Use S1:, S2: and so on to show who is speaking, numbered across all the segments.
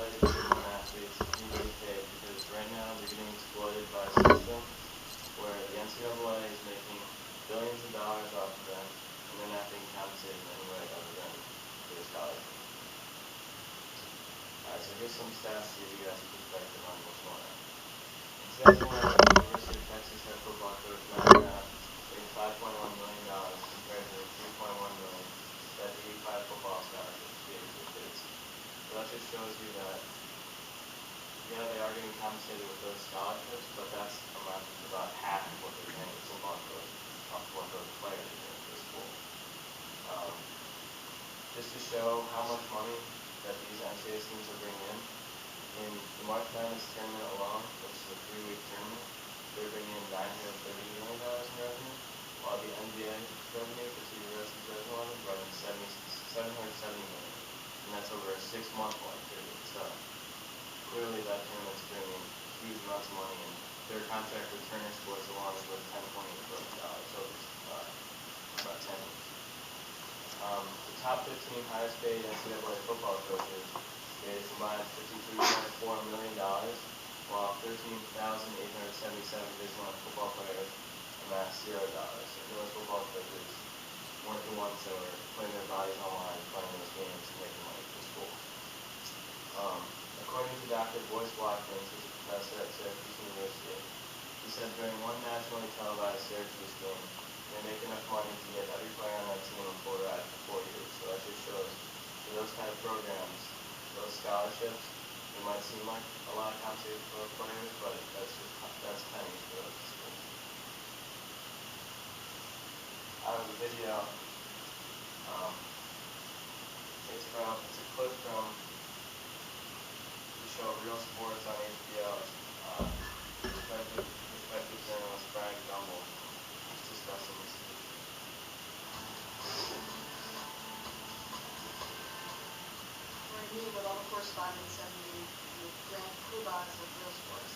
S1: athletes need to get paid because right now they're getting exploited by a system where the NCAA is making billions of dollars off of them and they're not being compensated in any way other than their scholarship. Alright, so here's some stats to give you guys a perspective on what's going on. In 2011, the University of Texas head football coach Matt made $5.1 million compared to the $3.1 million that the 85 football scholarships gave to the kids. So that just shows you that, yeah, they are getting compensated with those scholarships, but that's about half of what they're paying the football coach, of what those players are doing for the school. Just to show how much money that these NCAA teams are bringing in the March Madness tournament alone, which is a 3-week tournament, they're bringing in $930 million in revenue, while the NBA revenue for two years in 2011 brought in $770 million, and that's over a 6-month long period. So clearly that tournament's bringing huge amounts of money in. Their contract with Turner Sports alone is worth $10.8 billion, so it's about 10 years. The top 15 highest paid NCAA football coaches made a combined $53.4 million, while 13,877 Division I football players amassed $0. So those football coaches weren't the ones that were putting their bodies on the line, playing those games and making money for the school. According to Dr. Boyce Watkins, who's a professor at Syracuse University, he said during one nationally televised Syracuse game, they make enough money to get every player on that team a full ride for 4 years. So that just shows for those kind of programs, those scholarships, it might seem like a lot of compensation for those players, but that's pennies for those schools. I have a video. It's a clip from the show Real Sports on HBO. Respected journalist Brian Gumbel is discussing this issue.
S2: We're meeting with all the correspondents and the grand poobahs of Real Sports.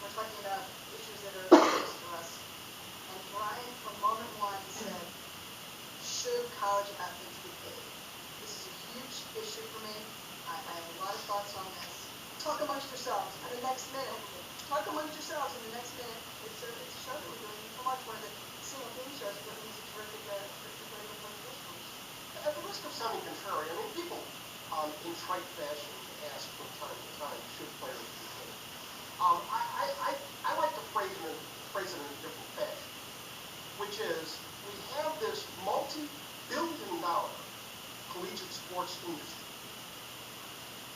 S2: We're talking about issues that are close to us. And Brian, from moment one, said, should college athletes be paid? This is a huge issue for me. I have a lot of thoughts on this. Talk amongst yourselves in the next minute. Talk amongst yourselves in the next minute. It's a show that we're doing so much more than single theme shows, but it's a terrific way to play this groups.
S3: At the risk of sounding contrary, I mean, people in trite fashion ask from time to time, should players be paid? I like to phrase it in a different fashion, which is we have this multi-billion-dollar collegiate sports industry.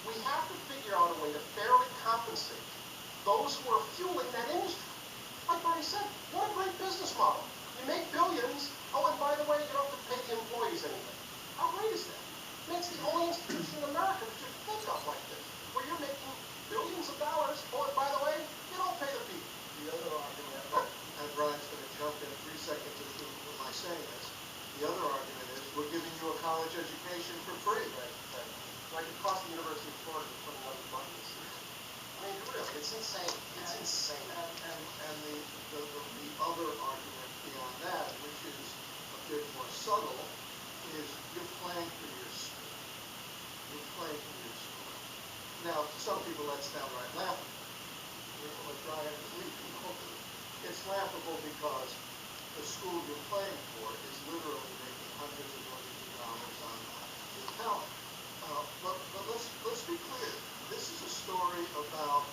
S3: We have to figure out a way to fairly compensate those who are fueling that industry. Like Bernie said, what a great business model. You make billions, oh, and by the way, you don't have to pay the employees anything. How great is that? I mean, it's the only institution in America that you think of like this, where you're making billions of dollars, oh, and by the way, you don't pay the people.
S4: The other argument, and Brian's going to jump in 3 seconds into my saying this, the other argument is we're giving you a college education for free.
S3: Like it cost the University of Florida to put another button in the season. I mean, really, it's insane. It's insane.
S4: And the other argument beyond that, which is a bit more subtle, is you're playing for your school. You're playing for your school. Now, to some people, that's downright laughable. What Brian is leaving, it's laughable because the school you're playing for is literally making hundreds of millions of dollars on your talent. But let's be clear. This is a story about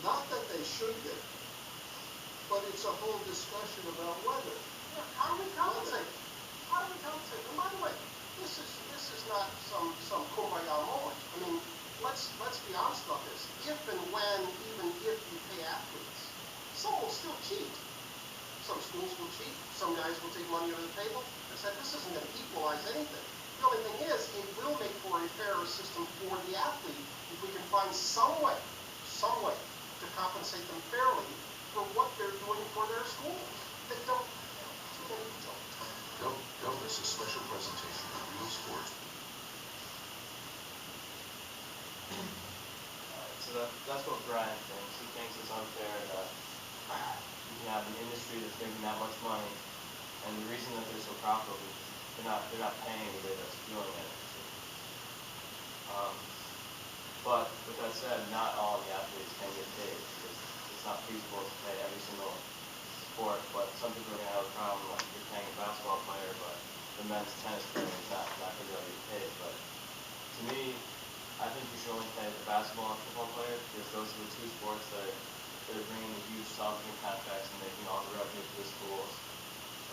S4: not that they should get it, but it's a whole discussion about whether.
S3: Yeah, how do we compensate? How do we compensate? And by the way, this is not some kumbaya moment. I mean, let's be honest about this. If and when, even if you pay athletes, some will still cheat. Some schools will cheat. Some guys will take money under the table. I said this isn't going to equalize anything. The only thing is, it will make for a fairer system for the athlete if we can find some way to compensate them fairly for what they're doing for their schools. They don't. Too many don't.
S5: Don't miss a special presentation of Real Sport.
S1: So that's what Brian thinks. He thinks it's unfair that you have an industry that's making that much money, and the reason that they're so profitable is they're not paying anybody that's fueling that industry. But But with that said, not all the athletes can get paid because it's not feasible to pay every single sport. But some people are going to have a problem like you're paying a basketball player, but the men's tennis player is not going to be able to get paid. But to me, I think you should only pay the basketball and football player because those are the two sports that are bringing the huge television contracts and making all the revenue to the schools.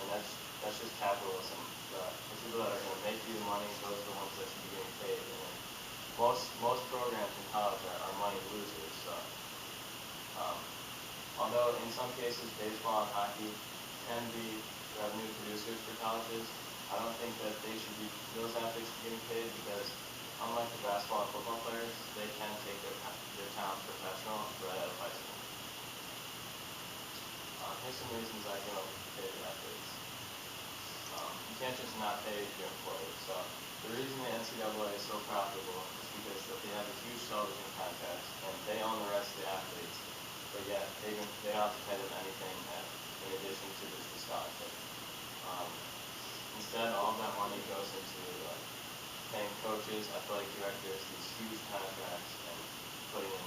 S1: And that's just capitalism. The people that are going to make you the money, those are the ones that should be getting paid. And most programs in college are money losers. So, although in some cases baseball and hockey can be revenue producers for colleges, I don't think that those athletes should be getting paid because unlike the basketball and football players, they can take their talent professional right out of high school. Here's some reasons I don't pay the athletes. You can't just not pay your employees. So the reason the NCAA is so profitable is because they have these huge television contracts and they own the rest of the athletes, but yet they don't have to pay them anything in addition to just the scholarship. Instead, all of that money goes into paying coaches, athletic directors, these huge contracts, and putting in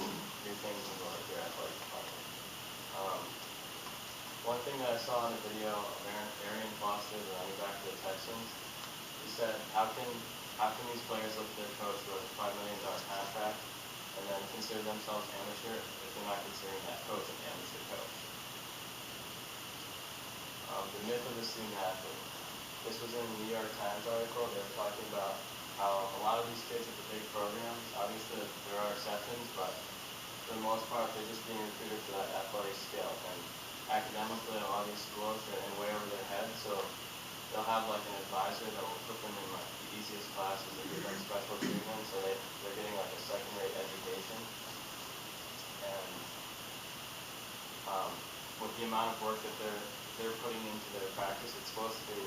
S1: new things into their athletic department. One thing that I saw in the video of Arian Foster, the running back for the Texans, he said, how can these players look at their coach who has a $5 million contract and then consider themselves amateur if they're not considering that coach an amateur coach? The myth of the student athlete. This was in a New York Times article. They were talking about how a lot of these kids at the big programs, obviously there are exceptions, but for the most part, they're just being recruited for that athletic skill. And academically, a lot of these schools are in way over their head, so they'll have an advisor that will put them in the easiest classes and give them special treatment, so they're getting a second-rate education. And with the amount of work that they're putting into their practice, it's supposed to be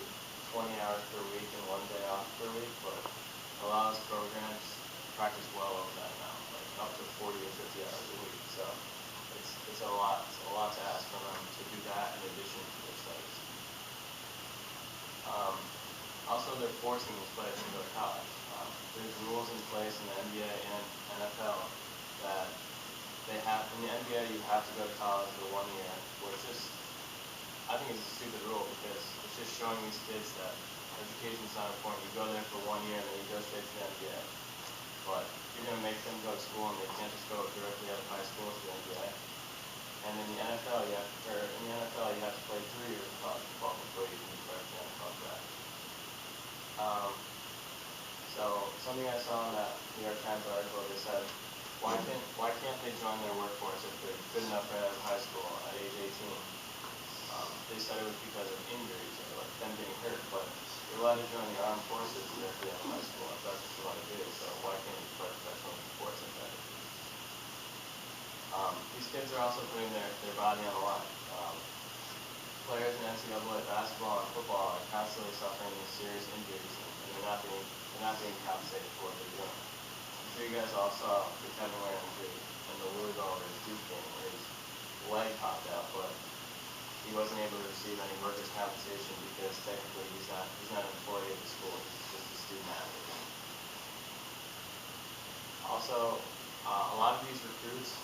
S1: 20 hours per week and 1 day off per week, but a lot of those programs practice well over that amount, up to 40 or 50 hours a week. So it's a lot to ask from them to do that in addition to their studies. Also, they're forcing these players to go to college. There's rules in place in the NBA and NFL that in the NBA you have to go to college for 1 year, which I think is a stupid rule because it's just showing these kids that education's not important. You go there for 1 year and then you go straight to the NBA. But you're going to make them go to school and they can't just go directly out of high school to the NBA. And in the NFL, you have to play 3 years of college football before you can be part of the NFL draft. So something I saw in that New York Times article, they said, why can't they join their workforce if they're good enough right out of high school at age 18? They said it was because of injuries or them getting hurt, but you're allowed to join the armed forces directly out of high school if that's what you want to do. So why can't you play professional sports like that? These kids are also putting their body on the line. Players in NCAA basketball and football are constantly suffering these serious injuries, and they're not being compensated for what they're doing. I'm sure you guys all saw the Kevin Ware injury in the Louisville versus Duke game where his leg popped out, but he wasn't able to receive any workers' compensation because technically he's not an employee of the school. He's just a student athlete. Also, a lot of these recruits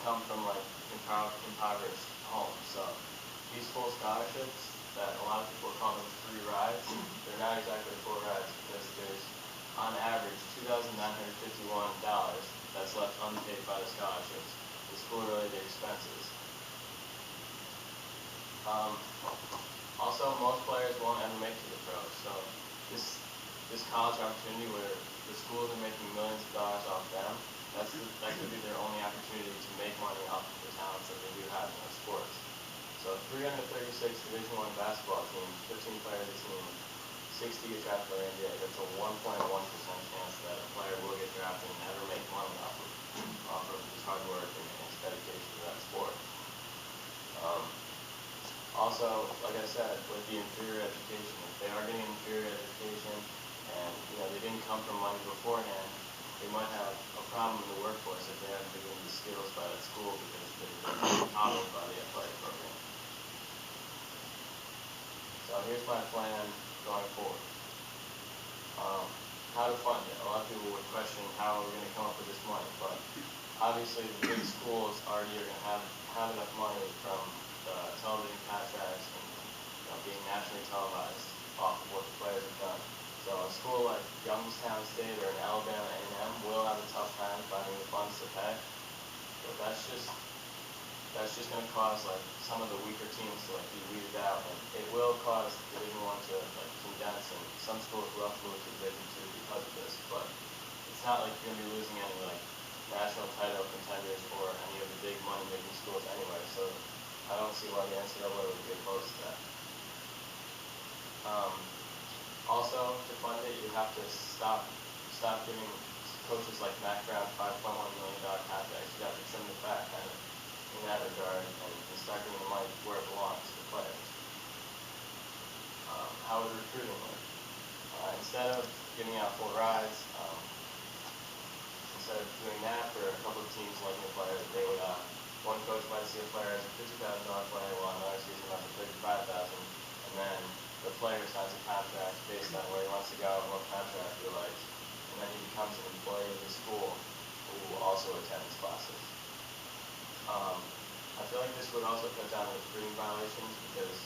S1: come from impoverished homes. So these full scholarships that a lot of people call them free rides, they're not exactly full rides because there's on average $2,951 that's left unpaid by the scholarships, the school-related expenses. Also, most players won't ever make it to the pros. So this college opportunity where the schools are making millions of dollars off them, that could be their only opportunity to make money off of the talents that they do have in their sports. So 336 Division I basketball teams, 15 players a team, 60 get drafted by the NBA. That's a 1.1% chance that a player will get drafted and never make money off of his hard work and his dedication to that sport. Also, like I said, with the inferior education, if they are getting inferior education and they didn't come from money beforehand, they might have a problem in the workforce if they haven't been given the skills by that school because they've been coddled by the athletic program. So here's my plan going forward. how to fund it. A lot of people would question how we're going to come up with this money, but obviously the big schools already are going to have enough money from the television contracts and being nationally televised off of what the players have done. So a school like Youngstown State or an Alabama A&M will have a tough time finding the funds to pay, but that's just going to cause like some of the weaker teams to like be weeded out, and it will cause Division I to like condense, and some schools will have to move to Division II because of this. But it's not like you're going to be losing any like national title contenders or any of the big money-making schools anyway. So I don't see why the NCAA would be opposed to that. Also, to fund it, you have to stop giving coaches like Matt Brown $5.1 million contracts. You have to trim the fat kind of in that regard and start giving the money where it belongs to the players. How would recruiting work? Instead of giving out full rides, instead of doing that for a couple of teams liking a player, they would one coach might see a player as a $50,000 player, while another sees him as a $35,000, and then the player signs a contract based on where he wants to go and what contract he likes, and then he becomes an employee of the school who also attends classes. I feel like this would also cut down on recruiting violations, because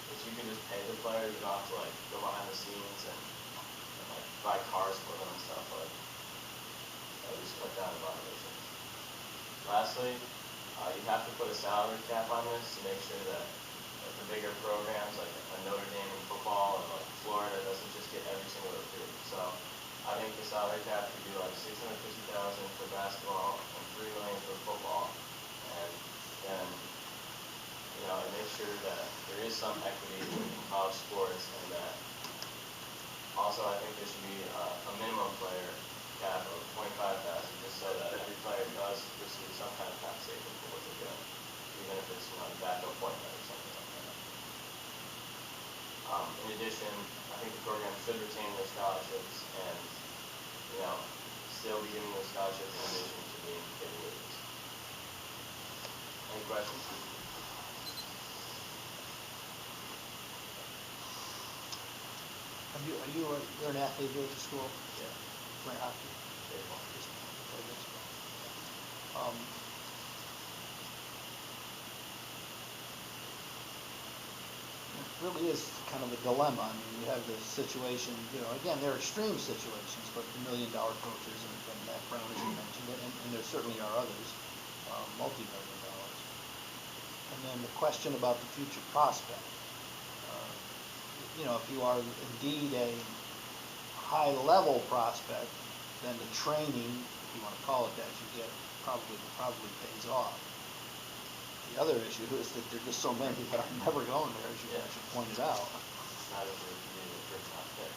S1: if you can just pay the player, you don't have to like go behind the scenes and like buy cars for them and stuff. Like at least cut down the violations. Lastly, you have to put a salary cap on this to make sure that the bigger programs like a Notre Dame in football or like Florida doesn't just get every single recruit. So I think the salary cap could be like $650,000 for basketball and $3 million for football, and then it makes sure that there is some equity in college sports, and that also I think there should be a minimum player cap of $25,000, just so that every player does receive some kind of compensation for what they're doing, even if it's a backup point guard or something like that. In addition, I think the program should retain their scholarships and still be giving those scholarships in addition to being paid wages. Any questions?
S6: You're an athlete here at the school?
S1: Yeah.
S6: Play hockey?
S1: Baseball.
S6: Play baseball. It really is kind of a dilemma. I mean, you have this situation, again, they're extreme situations, but the $1 million coaches and Matt Brown, as you mentioned, and there certainly are others, multi-million dollars. And then the question about the future prospect. If you are indeed a high-level prospect, then the training, if you want to call it that, you get probably pays off. The other issue is that there are just so many that are never going there, as you pointed out.
S1: Not if you're being a first round pick.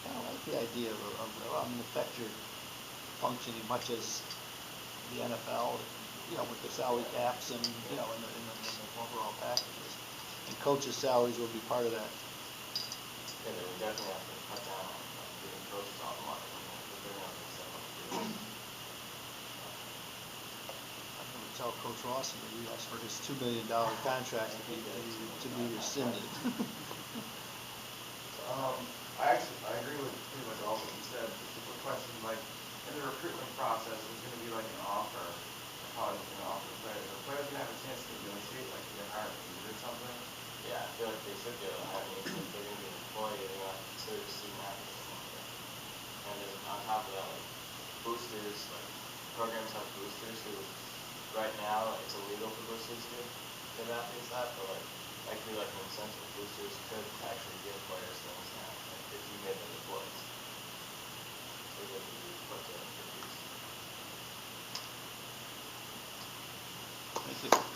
S6: I like the idea of affect your functioning much as the NFL, with the salary caps and, in the overall packages. And coaches' salaries will be part of that.
S1: Yeah, they would definitely have to cut down on giving coaches all the money. If they're not going to step up and do it.
S6: I'm going to tell Coach Rawson that he asked for his $2 million contract to be rescinded.
S7: I agree with pretty much all of what you said. Just a quick question, like in the recruitment process, there's going to be like an offer. The college is going to offer the players. Are the players going to have a chance to negotiate, like get hired or something?
S1: Yeah, I feel like they should be able to hire me if they're going to be an employee. They're going to have to consider student athletes or something. And then on top of that, like boosters, like programs have boosters who, right now, it's illegal for boosters to give athletes that, but like be like an incentive. Boosters could actually give players things now, like if you made them employees. So they could be put to good use.
S6: Thank you.